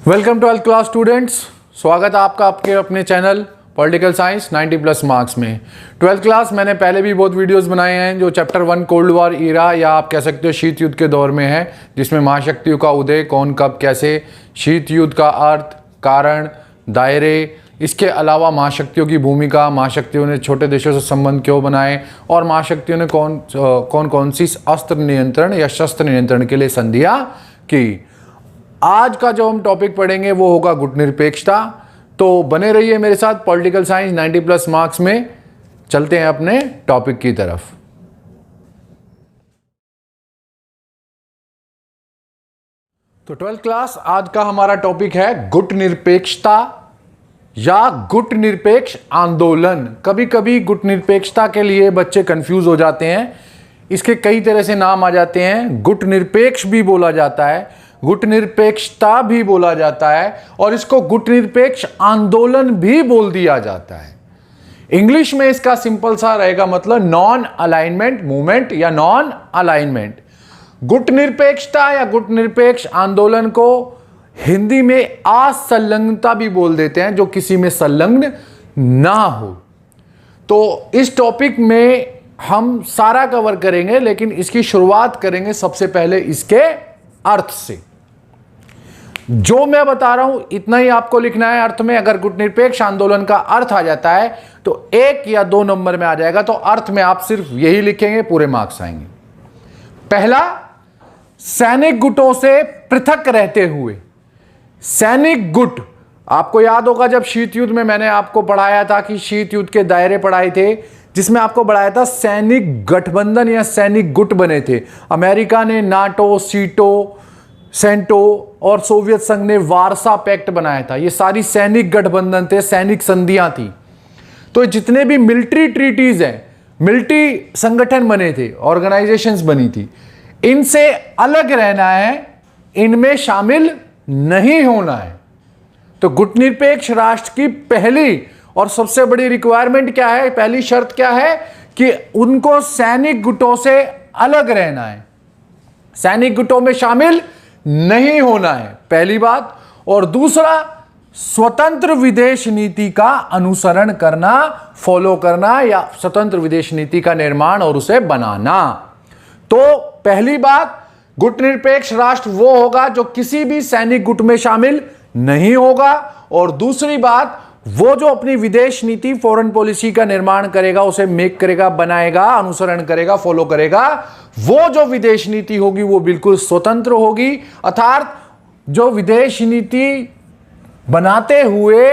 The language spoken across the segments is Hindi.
Welcome to 12th class students. स्वागत है आपका आपके अपने चैनल पॉलिटिकल साइंस 90+ मार्क्स में। 12th क्लास मैंने पहले भी बहुत वीडियोस बनाए हैं जो चैप्टर 1 कोल्ड वॉर ईरा या आप कह सकते हो शीत युद्ध के दौर में है, जिसमें महाशक्तियों का उदय कौन कब कैसे, शीत युद्ध का अर्थ, कारण, दायरे, इसके अलावा महाशक्तियों की भूमिका, महाशक्तियों ने छोटे देशों से संबंध क्यों बनाए और महाशक्तियों ने कौन कौन सी अस्त्र नियंत्रण या शस्त्र नियंत्रण के लिए संधियां की। आज का जो हम टॉपिक पढ़ेंगे वो होगा गुटनिरपेक्षता। तो बने रहिए मेरे साथ पॉलिटिकल साइंस 90+ मार्क्स में। चलते हैं अपने टॉपिक की तरफ। तो 12th क्लास आज का हमारा टॉपिक है गुटनिरपेक्षता या गुटनिरपेक्ष आंदोलन। कभी कभी गुटनिरपेक्षता के लिए बच्चे कंफ्यूज हो जाते हैं। इसके कई तरह से नाम आ जाते हैं। गुटनिरपेक्ष भी बोला जाता है, गुटनिरपेक्षता भी बोला जाता है और इसको गुटनिरपेक्ष आंदोलन भी बोल दिया जाता है। इंग्लिश में इसका सिंपल सा रहेगा मतलब नॉन अलाइनमेंट मूवमेंट या नॉन अलाइनमेंट। गुटनिरपेक्षता या गुटनिरपेक्ष आंदोलन को हिंदी में असंलग्नता भी बोल देते हैं, जो किसी में संलग्न ना हो। तो इस टॉपिक में हम सारा कवर करेंगे, लेकिन इसकी शुरुआत करेंगे सबसे पहले इसके अर्थ से। जो मैं बता रहा हूं इतना ही आपको लिखना है अर्थ में। अगर गुटनिरपेक्ष आंदोलन का अर्थ आ जाता है तो 1 या 2 नंबर में आ जाएगा, तो अर्थ में आप सिर्फ यही लिखेंगे, पूरे मार्क्स आएंगे। पहला, सैनिक गुटों से पृथक रहते हुए। सैनिक गुट, आपको याद होगा जब शीत युद्ध में मैंने आपको पढ़ाया था कि शीत युद्ध के दायरे पढ़ाए थे, जिसमें आपको बढ़ाया था सैनिक गठबंधन या सैनिक गुट बने थे। अमेरिका ने नाटो, सीटो, सेंटो और सोवियत संघ ने वारसा पैक्ट बनाया था। ये सारी सैनिक गठबंधन थे, सैनिक संधियां थी। तो जितने भी मिलिट्री ट्रीटीज हैं, मिलिट्री संगठन बने थे, ऑर्गेनाइजेशंस बनी थी, इनसे अलग रहना है, इनमें शामिल नहीं होना है। तो गुटनिरपेक्ष राष्ट्र की पहली और सबसे बड़ी रिक्वायरमेंट क्या है, पहली शर्त क्या है कि उनको सैनिक गुटों से अलग रहना है, सैनिक गुटों में शामिल नहीं होना है, पहली बात। और दूसरा, स्वतंत्र विदेश नीति का अनुसरण करना, फॉलो करना या स्वतंत्र विदेश नीति का निर्माण और उसे बनाना। तो पहली बात, गुटनिरपेक्ष राष्ट्र वो होगा जो किसी भी सैनिक गुट में शामिल नहीं होगा। और दूसरी बात, वो जो अपनी विदेश नीति, फॉरेन पॉलिसी का निर्माण करेगा, उसे मेक करेगा, बनाएगा, अनुसरण करेगा, फॉलो करेगा, वो जो विदेश नीति होगी वो बिल्कुल स्वतंत्र होगी। अर्थात जो विदेश नीति बनाते हुए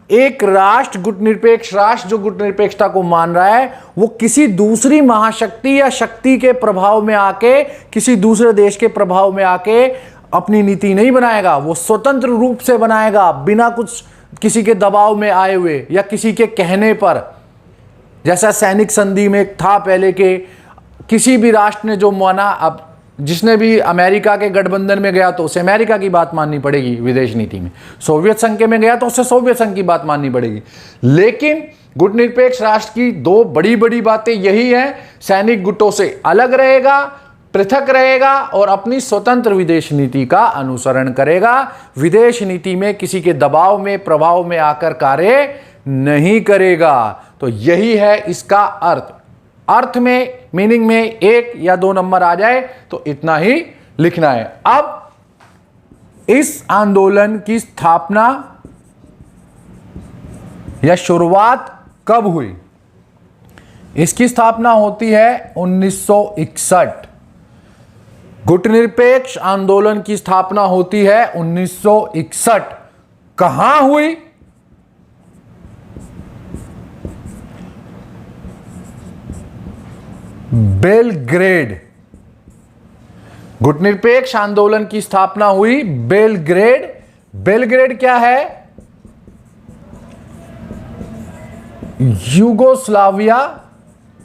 एक राष्ट्र, गुटनिरपेक्ष राष्ट्र जो गुटनिरपेक्षता को मान रहा है, वो किसी दूसरी महाशक्ति या शक्ति के प्रभाव में आके, किसी दूसरे देश के प्रभाव में आके अपनी नीति नहीं बनाएगा। वो स्वतंत्र रूप से बनाएगा, बिना कुछ किसी के दबाव में आए हुए या किसी के कहने पर। जैसा सैनिक संधि में था पहले के, किसी भी राष्ट्र ने जो माना, अब जिसने भी अमेरिका के गठबंधन में गया तो उसे अमेरिका की बात माननी पड़ेगी विदेश नीति में, सोवियत संघ के में गया तो उसे सोवियत संघ की बात माननी पड़ेगी। लेकिन गुटनिरपेक्ष राष्ट्र की 2 बड़ी बड़ी बातें यही हैं, सैनिक गुटों से अलग रहेगा, पृथक रहेगा और अपनी स्वतंत्र विदेश नीति का अनुसरण करेगा। विदेश नीति में किसी के दबाव में, प्रभाव में आकर कार्य नहीं करेगा। तो यही है इसका अर्थ। अर्थ में, मीनिंग में 1 या 2 नंबर आ जाए तो इतना ही लिखना है। अब इस आंदोलन की स्थापना या शुरुआत कब हुई? इसकी स्थापना होती है 1961। गुटनिरपेक्ष आंदोलन की स्थापना होती है 1961। कहां हुई? बेलग्रेड। गुटनिरपेक्ष आंदोलन की स्थापना हुई बेलग्रेड। बेलग्रेड क्या है? यूगोस्लाविया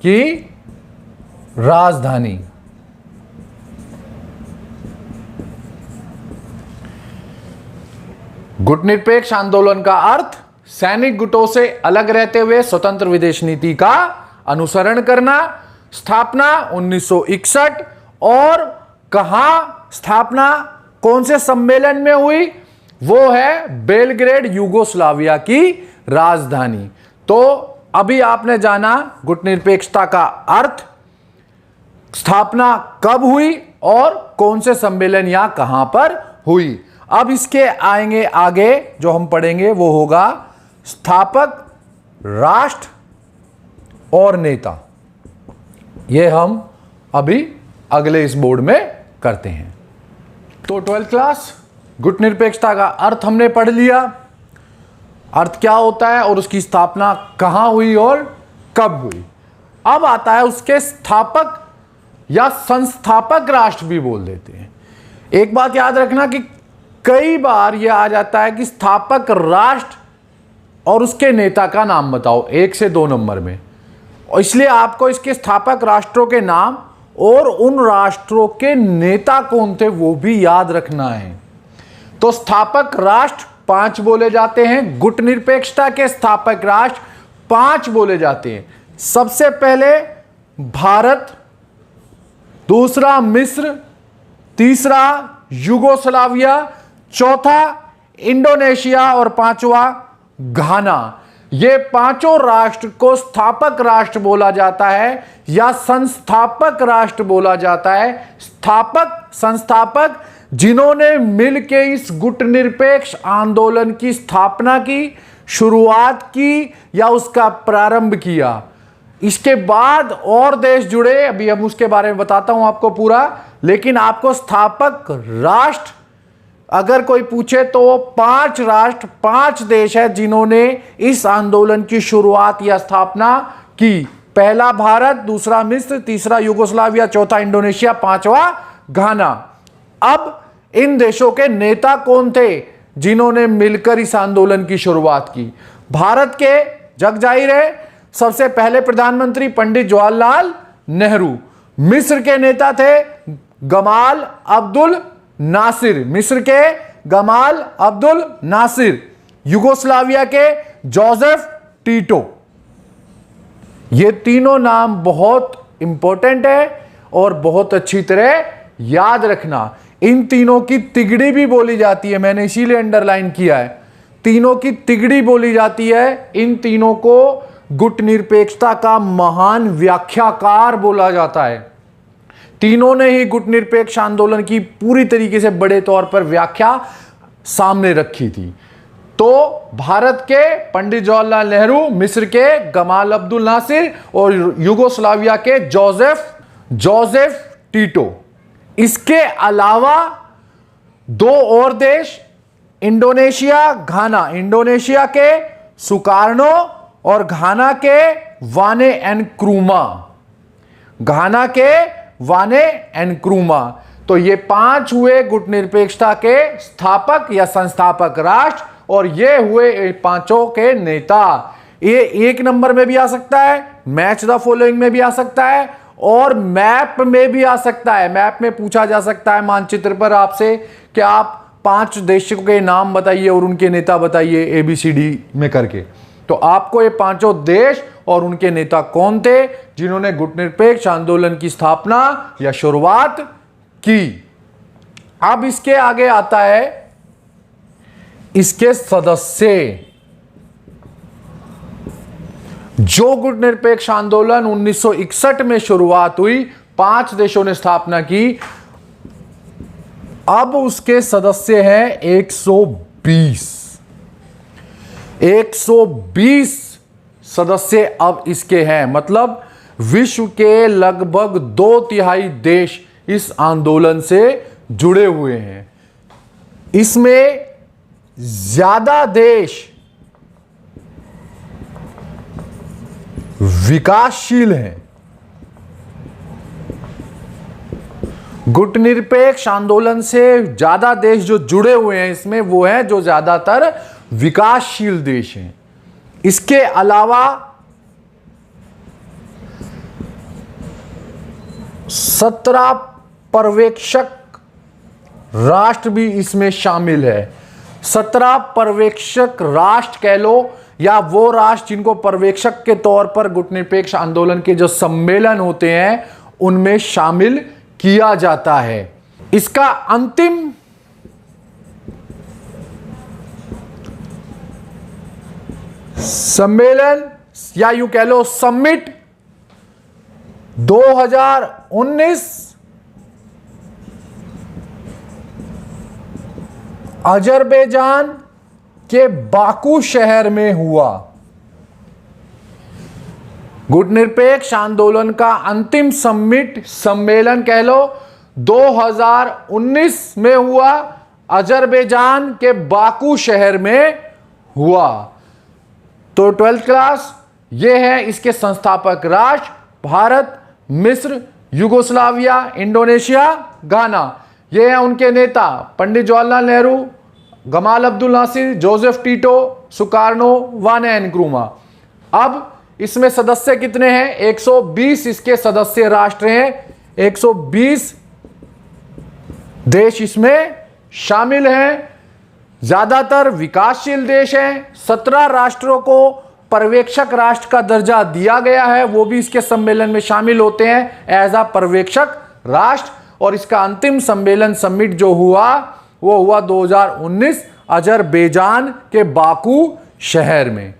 की राजधानी। गुटनिरपेक्ष आंदोलन का अर्थ सैनिक गुटों से अलग रहते हुए स्वतंत्र विदेश नीति का अनुसरण करना। स्थापना 1961। और कहां स्थापना, कौन से सम्मेलन में हुई? वो है बेलग्रेड, यूगोस्लाविया की राजधानी। तो अभी आपने जाना गुटनिरपेक्षता का अर्थ, स्थापना कब हुई और कौन से सम्मेलन या कहां पर हुई। अब इसके आएंगे आगे जो हम पढ़ेंगे वो होगा स्थापक राष्ट्र और नेता। ये हम अभी अगले इस बोर्ड में करते हैं। तो 12th क्लास गुटनिरपेक्षता का अर्थ हमने पढ़ लिया, अर्थ क्या होता है और उसकी स्थापना कहां हुई और कब हुई। अब आता है उसके स्थापक या संस्थापक राष्ट्र भी बोल देते हैं। एक बात याद रखना कि कई बार यह आ जाता है कि स्थापक राष्ट्र और उसके नेता का नाम बताओ 1 से 2 नंबर में, और इसलिए आपको इसके स्थापक राष्ट्रों के नाम और उन राष्ट्रों के नेता कौन थे वो भी याद रखना है। तो स्थापक राष्ट्र 5 बोले जाते हैं, गुटनिरपेक्षता के स्थापक राष्ट्र 5 बोले जाते हैं। सबसे पहले भारत, दूसरा मिस्र, तीसरा यूगोस्लाविया, चौथा इंडोनेशिया और पांचवा घाना। ये पांचों राष्ट्र को स्थापक राष्ट्र बोला जाता है या संस्थापक राष्ट्र बोला जाता है। स्थापक, संस्थापक जिन्होंने मिलकर इस गुटनिरपेक्ष आंदोलन की स्थापना की, शुरुआत की या उसका प्रारंभ किया। इसके बाद और देश जुड़े, अभी हम उसके बारे में बताता हूं आपको पूरा, लेकिन आपको स्थापक राष्ट्र अगर कोई पूछे तो वो 5 राष्ट्र, 5 देश है जिन्होंने इस आंदोलन की शुरुआत या स्थापना की। पहला भारत, दूसरा मिस्र, तीसरा यूगोस्लाविया, चौथा इंडोनेशिया, पांचवा घाना। अब इन देशों के नेता कौन थे जिन्होंने मिलकर इस आंदोलन की शुरुआत की। भारत के जग जाहिर है सबसे पहले प्रधानमंत्री पंडित जवाहरलाल नेहरू। मिस्र के नेता थे गमाल अब्दुल नासिर, मिस्र के गमाल अब्दुल नासिर। यूगोस्लाविया के जोसेफ टीटो। ये तीनों नाम बहुत इंपॉर्टेंट है और बहुत अच्छी तरह याद रखना। इन तीनों की तिगड़ी भी बोली जाती है, मैंने इसीलिए अंडरलाइन किया है, तीनों की तिगड़ी बोली जाती है। इन तीनों को गुटनिरपेक्षता का महान व्याख्याकार बोला जाता है। तीनों ने ही गुटनिरपेक्ष आंदोलन की पूरी तरीके से बड़े तौर पर व्याख्या सामने रखी थी। तो भारत के पंडित जवाहरलाल नेहरू, मिस्र के गमाल अब्दुल नासिर और यूगोस्लाविया के जोसेफ टीटो। इसके अलावा 2 और देश, इंडोनेशिया, घाना। इंडोनेशिया के सुकार्नो और घाना के वाने एन क्रूमा। घाना के वाने एन क्रूमा। तो ये 5 हुए गुटनिरपेक्षता के स्थापक या संस्थापक राष्ट्र और ये हुए 5 के नेता। ये 1 नंबर में भी आ सकता है, मैच द फॉलोइंग में भी आ सकता है और मैप में भी आ सकता है। मैप में पूछा जा सकता है मानचित्र पर आपसे कि आप 5 देशों के नाम बताइए और उनके नेता बताइए ABCD में करके। तो आपको ये 5 देश और उनके नेता कौन थे जिन्होंने गुटनिरपेक्ष आंदोलन की स्थापना या शुरुआत की। अब इसके आगे आता है इसके सदस्य। जो गुटनिरपेक्ष आंदोलन 1961 में शुरुआत हुई, 5 देशों ने स्थापना की। अब उसके सदस्य हैं 120 सदस्य अब इसके हैं। मतलब विश्व के लगभग 2/3 देश इस आंदोलन से जुड़े हुए हैं। इसमें ज्यादा देश विकासशील हैं। गुटनिरपेक्ष आंदोलन से ज्यादा देश जो जुड़े हुए हैं इसमें वो हैं जो ज्यादातर विकासशील देश हैं। इसके अलावा 17 पर्यवेक्षक राष्ट्र भी इसमें शामिल है। 17 पर्यवेक्षक राष्ट्र कह लो या वो राष्ट्र जिनको पर्यवेक्षक के तौर पर गुटनिरपेक्ष आंदोलन के जो सम्मेलन होते हैं उनमें शामिल किया जाता है। इसका अंतिम सम्मेलन या यूं कह लो समिट 2019 अजरबैजान के बाकू शहर में हुआ। गुटनिरपेक्ष आंदोलन का अंतिम सम्मेलन कह लो 2019 में हुआ, अजरबैजान के बाकू शहर में हुआ। तो 12th क्लास ये है इसके संस्थापक राष्ट्र, भारत, मिस्र, यूगोस्लाविया, इंडोनेशिया, गाना। ये हैं उनके नेता, Pandit Jawaharlal Nehru, Gamal Abdul Nasser, Joseph Tito, Sukarno, Kwame Nkrumah. अब इसमें सदस्य कितने हैं? 120 इसके सदस्य राष्ट्र हैं, 120 देश इसमें शामिल हैं। ज्यादातर विकासशील देश हैं। 17 राष्ट्रों को पर्यवेक्षक राष्ट्र का दर्जा दिया गया है, वो भी इसके सम्मेलन में शामिल होते हैं एज अ पर्यवेक्षक राष्ट्र। और इसका अंतिम सम्मेलन समिट जो हुआ वो हुआ 2019 अजरबैजान के बाकू शहर में।